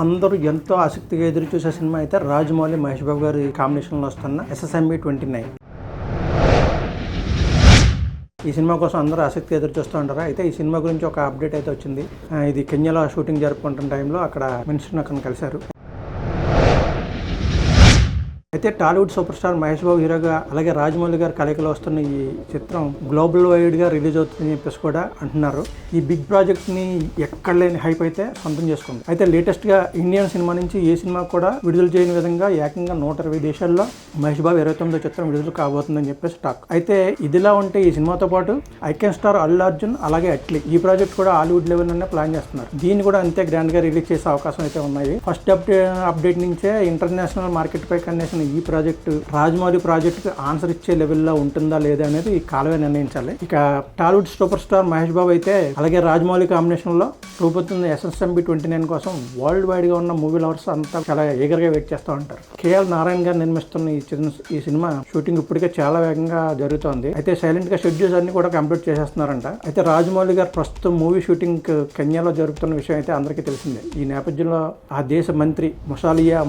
అందరూ ఎంతో ఆసక్తిగా ఎదురు చూసే సినిమా అయితే రాజమౌళి మహేష్ బాబు గారి కాంబినేషన్లో వస్తున్న SSMB 29. ఈ సినిమా కోసం అందరూ ఆసక్తిగా ఎదురు చూస్తూ ఉంటారు. అయితే ఈ సినిమా గురించి ఒక అప్డేట్ అయితే వచ్చింది. ఇది కెన్యాలో షూటింగ్ జరుపుకుంటున్న టైంలో అక్కడ మినిస్టర్ని అక్కడ కలిశారు. అయితే టాలీవుడ్ సూపర్ స్టార్ మహేష్ బాబు హీరోగా అలాగే రాజమౌళి గారి కలయికలో వస్తున్న ఈ చిత్రం గ్లోబల్ వైడ్గా రిలీజ్ అవుతుందని చెప్పేసి కూడా అంటున్నారు. ఈ బిగ్ ప్రాజెక్ట్ని ఎక్కడ లేని హైప్ అయితే సొంతం చేసుకుంది. అయితే లేటెస్ట్గా ఇండియన్ సినిమా నుంచి ఏ సినిమా కూడా విడుదల చేయని విధంగా ఏకంగా 120 దేశాల్లో మహేష్ బాబు 29వ చిత్రం విడుదల కాబోతుందని చెప్పేసి టాక్. అయితే ఇదిలా ఉంటే ఈ సినిమాతో పాటు ఐకాన్ స్టార్ అల్లు అర్జున్ అలాగే అట్లీ ఈ ప్రాజెక్ట్ కూడా హాలీవుడ్ లెవెల్లోనే ప్లాన్ చేస్తున్నారు. దీన్ని కూడా అంతే గ్రాండ్గా రిలీజ్ చేసే అవకాశం అయితే ఉన్నాయి. ఫస్ట్ అప్డేట్ నుంచే ఇంటర్నేషనల్ మార్కెట్ పై కన్నేసిన ఈ ప్రాజెక్టు రాజమౌళి ప్రాజెక్టుకి ఆన్సర్ ఇచ్చే లెవెల్లో ఉంటుందా లేదా అనేది ఈ కాలమే నిర్ణయించాలి. ఇక టాలీవుడ్ సూపర్ స్టార్ మహేష్ బాబు అయితే అలాగే రాజమౌళి కాంబినేషన్ లో రూపొందుతున్న SSMB 29 కోసం వరల్డ్ వైడ్ గా ఉన్న మూవీ లవర్స్ అంతా చాలా ఈగర్గా వెయిట్ చేస్తూ ఉంటారు. KL నారాయణ గారు నిర్మిస్తున్న ఈ సినిమా షూటింగ్ ఇప్పటికే చాలా వేగంగా జరుగుతోంది. అయితే సైలెంట్ గా షెడ్యూల్స్ అన్ని కూడా కంప్లీట్ చేసేస్తున్నారంట. అయితే రాజమౌళి గారు ప్రస్తుతం మూవీ షూటింగ్ కెన్యాలో జరుగుతున్న విషయం అయితే అందరికీ తెలిసిందే. ఈ నేపథ్యంలో ఆ దేశ మంత్రి ముసాలియా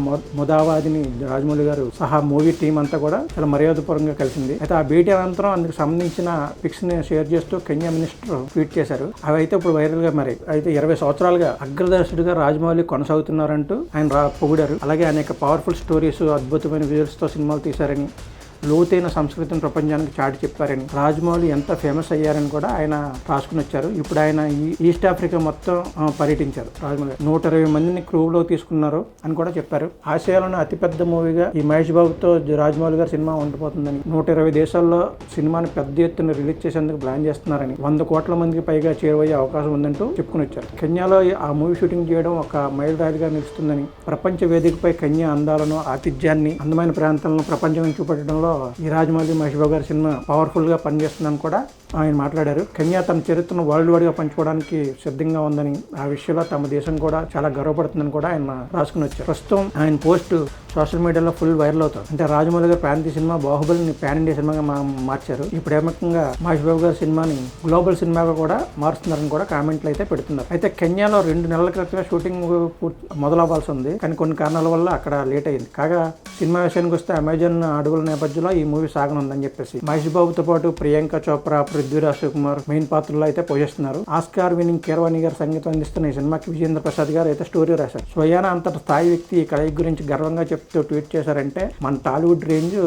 ముదావాదిని రాజమౌళి గారు సహా మూవీ టీం అంతా కూడా చాలా మర్యాదపూర్వకంగా కలిసింది. అయితే ఆ భేటీ అనంతరం అందుకు సంబంధించిన పిక్స్ ని షేర్ చేస్తూ కెన్యా మినిస్టర్ ట్వీట్ చేశారు. అవి అయితే ఇప్పుడు వైరల్ గా మరి అయితే 20 సంవత్సరాలుగా అగ్రదర్శకుడిగా రాజమౌళి కొనసాగుతున్నారంటూ ఆయన పొగిడారు. అలాగే అనేక పవర్ఫుల్ స్టోరీస్ అద్భుతమైన విజువల్స్ తో సినిమాలు తీశారని లోతైన సంస్కృతిని ప్రపంచానికి చాటి చెప్పారని రాజమౌళి ఎంత ఫేమస్ అయ్యారని కూడా ఆయన రాసుకుని వచ్చారు. ఇప్పుడు ఆయన ఈస్ట్ ఆఫ్రికా మొత్తం పర్యటించారు. రాజమౌళి 120 మందిని క్రూలో తీసుకున్నారు అని కూడా చెప్పారు. ఆసియాలోని అతిపెద్ద మూవీగా ఈ మహేష్ బాబుతో రాజమౌళి గారి సినిమా ఉండిపోతుందని 120 దేశాల్లో సినిమాని పెద్ద ఎత్తున రిలీజ్ చేసేందుకు ప్లాన్ చేస్తున్నారని 100 కోట్ల మందికి పైగా చేరువయ్యే అవకాశం ఉందంటూ చెప్పుకుని వచ్చారు. కెన్యాలో ఆ మూవీ షూటింగ్ చేయడం ఒక మైలురాయిగా నిలుస్తుందని ప్రపంచ వేదికపై కెన్యా అందాలను ఆతిథ్యాన్ని అందమైన ప్రాంతాలను ప్రపంచం చూపెట్టడంలో ఈ రాజమౌళి మహేష్ బాబు గారి సినిమా పవర్ఫుల్ గా పనిచేస్తుందని కూడా ఆయన మాట్లాడారు. కెన్యా తన చరిత్రను వరల్డ్ వైడ్ గా పంచుకోవడానికి సిద్ధంగా ఉందని ఆ విషయంలో తమ దేశం కూడా చాలా గర్వపడుతుందని కూడా ఆయన రాసుకుని వచ్చారు. ప్రస్తుతం ఆయన పోస్ట్ సోషల్ మీడియాలో ఫుల్ వైరల్ అవుతుంది. అంటే రాజమౌళి గారు ప్రాంతీయ సినిమా బాహుబలిని పాన్ ఇండియా సినిమాగా మార్చారు. ఇప్పుడు ఏమకంగా మహేష్ బాబు గారి సినిమాని గ్లోబల్ సినిమాగా కూడా మారుస్తున్నారని కూడా కామెంట్లు అయితే పెడుతున్నారు. అయితే కెన్యాలో 2 నెలల క్రితమే షూటింగ్ మొదలవ్వాల్సి ఉంది. కానీ కొన్ని కారణాల వల్ల అక్కడ లేట్ అయింది. కాగా సినిమా విషయానికి వస్తే అమెజాన్ అడుగుల నేపథ్యంలో ఈ మూవీ సాగనుందని చెప్పేసి మహేష్ బాబుతో పాటు ప్రియాంక చోప్రా, పృథ్వీరాజ్ కుమార్ మెయిన్ పాత్రలో అయితే పోషిస్తున్నారు. ఆస్కార్ వినింగ్ కీరవాణి గారు సంగీతం అందిస్తున్న ఈ సినిమాకి విజేంద్ర ప్రసాద్ గారు అయితే స్టోరీ రాశారు. స్వయాన అంతటి స్థాయి వ్యక్తి ఈ కలయిక గురించి గర్వంగా చెప్తూ ట్వీట్ చేశారంటే మన టాలీవుడ్ రేంజ్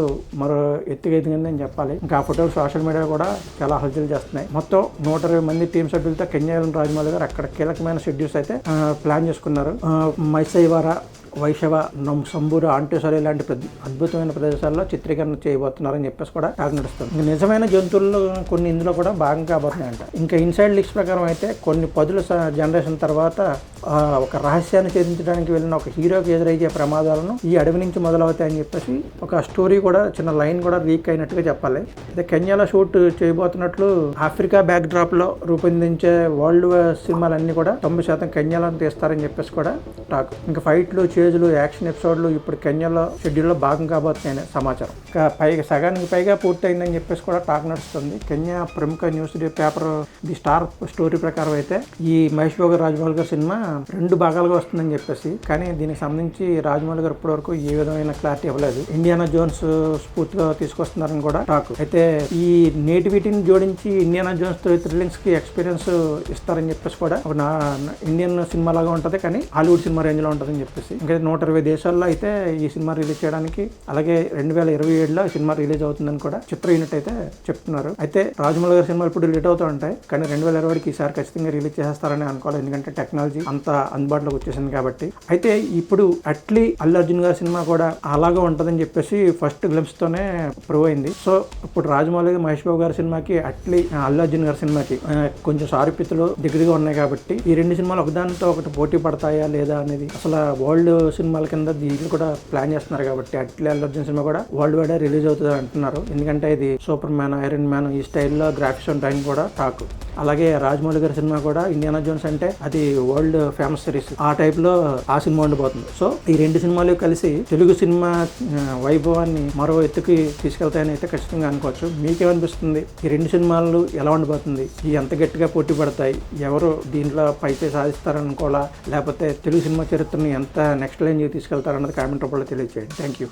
మరో ఎత్తుగైందని చెప్పాలి. ఇంకా ఆ ఫోటోలు సోషల్ మీడియా కూడా చాలా హల్చల్ చేస్తున్నాయి. మొత్తం 120 మంది టీం సభ్యులతో కెన్యా రాజమౌళి గారు అక్కడ కీలకమైన షెడ్యూల్స్ అయితే ప్లాన్ చేసుకున్నారు. మైసైవారా, వైషవ, సంబూరు, ఆంటేసరి లాంటి అద్భుతమైన ప్రదేశాల్లో చిత్రీకరణ చేయబోతున్నారని చెప్పేసి కూడా టాక్ నడుస్తుంది. ఇంకా నిజమైన జంతువులు కొన్ని ఇందులో కూడా భాగం కాబోతున్నాయంట. ఇంకా ఇన్సైడ్ లీక్స్ ప్రకారం అయితే కొన్ని పదుల జనరేషన్ తర్వాత ఒక రహస్యాన్ని ఛేదించడానికి వెళ్ళిన ఒక హీరోకి ఎదురయ్యే ప్రమాదాలను ఈ అడవి నుంచి మొదలవుతాయని చెప్పేసి ఒక స్టోరీ కూడా చిన్న లైన్ కూడా లీక్ అయినట్టుగా చెప్పాలి. అయితే కెన్యాలో షూట్ చేయబోతున్నట్లు ఆఫ్రికా బ్యాక్ డ్రాప్ లో రూపొందించే వరల్డ్ సినిమాలన్నీ కూడా 90% కెన్యాలో తీస్తారని చెప్పేసి కూడా టాక్. ఇంకా ఫైట్లు, చేజులు, యాక్షన్ ఎపిసోడ్లు ఇప్పుడు కెన్యాలో షెడ్యూల్లో భాగం కాబోతున్నాయని సమాచారం. ఇంకా సగానికి పైగా పూర్తయిందని చెప్పేసి కూడా టాక్ నడుస్తుంది. కెన్యా ప్రముఖ news paper the star story ప్రకారం అయితే ఈ మహేష్ బాబు రాజమౌళి గారి సినిమా 2 భాగాలుగా వస్తుందని చెప్పేసి, కానీ దీనికి సంబంధించి రాజమౌళి గారు ఇప్పటి వరకు ఏ విధమైన క్లారిటీ ఇవ్వలేదు. ఇండియానా జోన్స్ స్ఫూర్తిగా తీసుకొస్తున్నారని కూడా టాక్. అయితే ఈ నేటివిటీని జోడించి ఇండియానా జోన్స్ థ్రిల్లింగ్స్ కి ఎక్స్పీరియన్స్ ఇస్తారని చెప్పేసి కూడా ఒక ఇండియన్ సినిమా లాగా ఉంటుంది, కానీ హాలీవుడ్ సినిమా రేంజ్ లో ఉంటుందని చెప్పేసి ఇంకా 120 దేశాల్లో అయితే ఈ సినిమా రిలీజ్ చేయడానికి అలాగే 2027లో ఈ సినిమా రిలీజ్ అవుతుందని కూడా చిత్ర యూనిట్ అయితే చెప్తున్నారు. అయితే రాజమౌళి గారి సినిమాలు ఇప్పుడు లేట్ అవుతూ ఉంటాయి, కానీ 2020కి ఈసారి ఖచ్చితంగా రిలీజ్ చేస్తారని అనుకోవాలి. ఎందుకంటే టెక్నాలజీ అంత అందుబాటులోకి వచ్చేసింది కాబట్టి. అయితే ఇప్పుడు అట్లీ అల్లు అర్జున్ గారి సినిమా కూడా అలాగా ఉంటుందని చెప్పేసి ఫస్ట్ గ్లింప్స్ తోనే ప్రూవ్ అయింది. సో ఇప్పుడు రాజమౌళి మహేష్ బాబు గారి సినిమాకి అట్లీ అల్లు అర్జున్ గారి సినిమాకి కొంచెం సారూప్యతలు దగ్గరగా ఉన్నాయి కాబట్టి ఈ 2 సినిమాలు ఒకదానితో ఒకటి పోటీ పడతాయా లేదా అనేది అసలు వరల్డ్ సినిమాల కింద దీంట్లో కూడా ప్లాన్ చేస్తున్నారు కాబట్టి అట్లే అల్లు అర్జున్ సినిమా కూడా వరల్డ్ వైడ్ రిలీజ్ అవుతుంది అంటున్నారు. ఎందుకంటే ఇది సూపర్ మ్యాన్, ఐరన్ మ్యాన్ ఈ స్టైల్లో గ్రాఫిక్స్ ఉంటాయని కూడా టాక్. అలాగే రాజమౌళి గారి సినిమా కూడా ఇండియానా జోన్స్ అంటే అది వరల్డ్ ఫేమస్ సిరీస్, ఆ టైప్ లో ఆ సినిమా ఉండబోతుంది. సో ఈ రెండు సినిమాలు కలిసి తెలుగు సినిమా వైభవాన్ని మరో ఎత్తుకి తీసుకెళ్తాయని అయితే ఖచ్చితంగా అనుకోవచ్చు. మీకేమనిపిస్తుంది? ఈ రెండు సినిమాలు ఎలా ఉండబోతుంది? ఎంత గట్టిగా పోటీ పడతాయి? ఎవరు దీంట్లో పైచే సాధిస్తారనుకోవాలా, లేకపోతే తెలుగు సినిమా చరిత్రని ఎంత నెక్స్ట్ లైన్ తీసుకెళ్తారన్నది కామెంట్ రూపంలో తెలియజేయండి. Thank you.